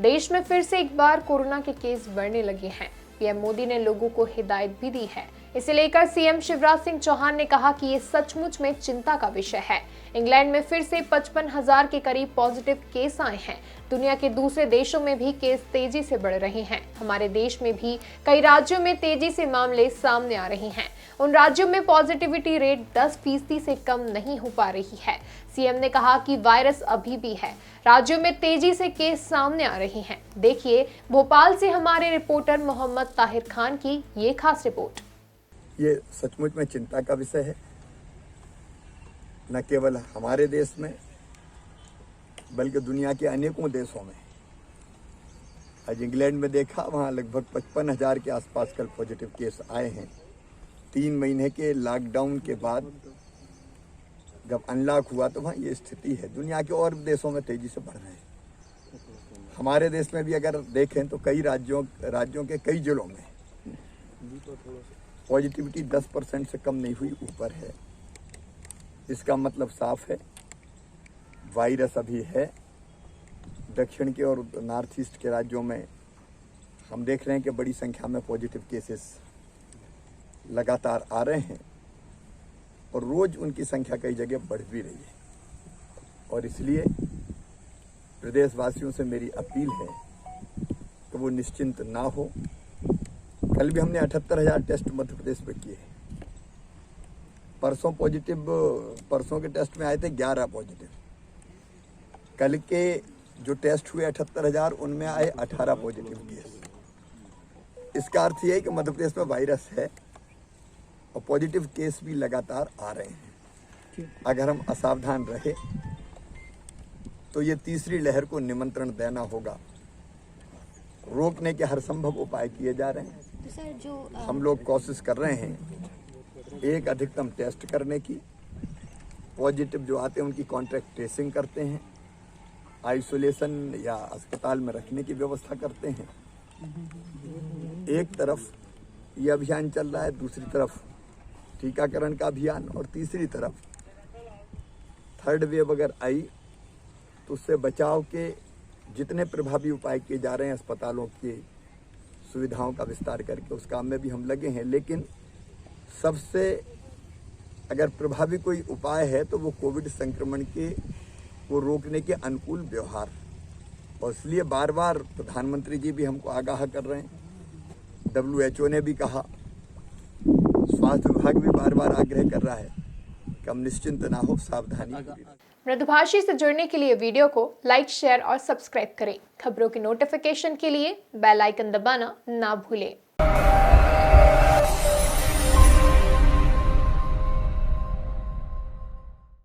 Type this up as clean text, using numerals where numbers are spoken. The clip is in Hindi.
देश में फिर से एक बार कोरोना के केस बढ़ने लगे हैं। पीएम मोदी ने लोगों को हिदायत भी दी है। इसे लेकर सीएम शिवराज सिंह चौहान ने कहा कि ये सचमुच में चिंता का विषय है। इंग्लैंड में फिर से 55,000 के करीब पॉजिटिव केस आए हैं। दुनिया के दूसरे देशों में भी केस तेजी से बढ़ रहे हैं। हमारे देश में भी कई राज्यों में तेजी से मामले सामने आ रहे हैं। उन राज्यों में पॉजिटिविटी रेट 10% से कम नहीं हो पा रही है। सीएम ने कहा कि वायरस अभी भी है। राज्यों में तेजी से केस सामने आ रहे हैं। देखिए भोपाल से हमारे रिपोर्टर मोहम्मद ताहिर खान की ये खास रिपोर्ट। ये सचमुच में चिंता का विषय है, न केवल हमारे देश में बल्कि दुनिया के अनेकों देशों में। आज इंग्लैंड में देखा, वहाँ लगभग 55,000 के आसपास कल पॉजिटिव केस आए हैं। 3 महीने के लॉकडाउन के बाद जब अनलॉक हुआ तो वहाँ ये स्थिति है। दुनिया के और देशों में तेजी से बढ़ रहे हैं। हमारे देश में भी अगर देखें तो कई राज्यों के कई जिलों में पॉजिटिविटी 10% से कम नहीं हुई, ऊपर है। इसका मतलब साफ है, वायरस अभी है। दक्षिण के और नॉर्थ ईस्ट के राज्यों में हम देख रहे हैं कि बड़ी संख्या में पॉजिटिव केसेस लगातार आ रहे हैं और रोज उनकी संख्या कई जगह बढ़ भी रही है। और इसलिए प्रदेशवासियों से मेरी अपील है कि वो निश्चिंत ना हो। कल भी हमने 78,000 टेस्ट मध्य प्रदेश में किए। परसों के टेस्ट में आए थे 11 पॉजिटिव। कल के जो टेस्ट हुए 78,000, उनमें आए 18 पॉजिटिव केस। इसका अर्थ ये है कि मध्य प्रदेश में वायरस है और पॉजिटिव केस भी लगातार आ रहे हैं। अगर हम असावधान रहे तो ये तीसरी लहर को निमंत्रण देना होगा। रोकने के हर संभव उपाय किए जा रहे हैं। तो सर हम लोग कोशिश कर रहे हैं एक अधिकतम टेस्ट करने की। पॉजिटिव जो आते हैं उनकी कॉन्टैक्ट ट्रेसिंग करते हैं, आइसोलेशन या अस्पताल में रखने की व्यवस्था करते हैं। एक तरफ ये अभियान चल रहा है, दूसरी तरफ टीकाकरण का अभियान, और तीसरी तरफ थर्ड वेव अगर आई तो उससे बचाव के जितने प्रभावी उपाय किए जा रहे हैं, अस्पतालों की सुविधाओं का विस्तार करके, उस काम में भी हम लगे हैं। लेकिन सबसे अगर प्रभावी कोई उपाय है तो वो कोविड संक्रमण को रोकने के अनुकूल व्यवहार। और इसलिए बार बार प्रधानमंत्री जी भी हमको आगाह कर रहे हैं, WHO ने भी कहा, स्वास्थ्य विभाग भी बार बार आग्रह कर रहा है कि हम निश्चिंत ना हो, सावधानी। मृदुभाषी से जुड़ने के लिए वीडियो को लाइक, शेयर और सब्सक्राइब करें। खबरों की नोटिफिकेशन के लिए बेल आइकन दबाना ना भूलें।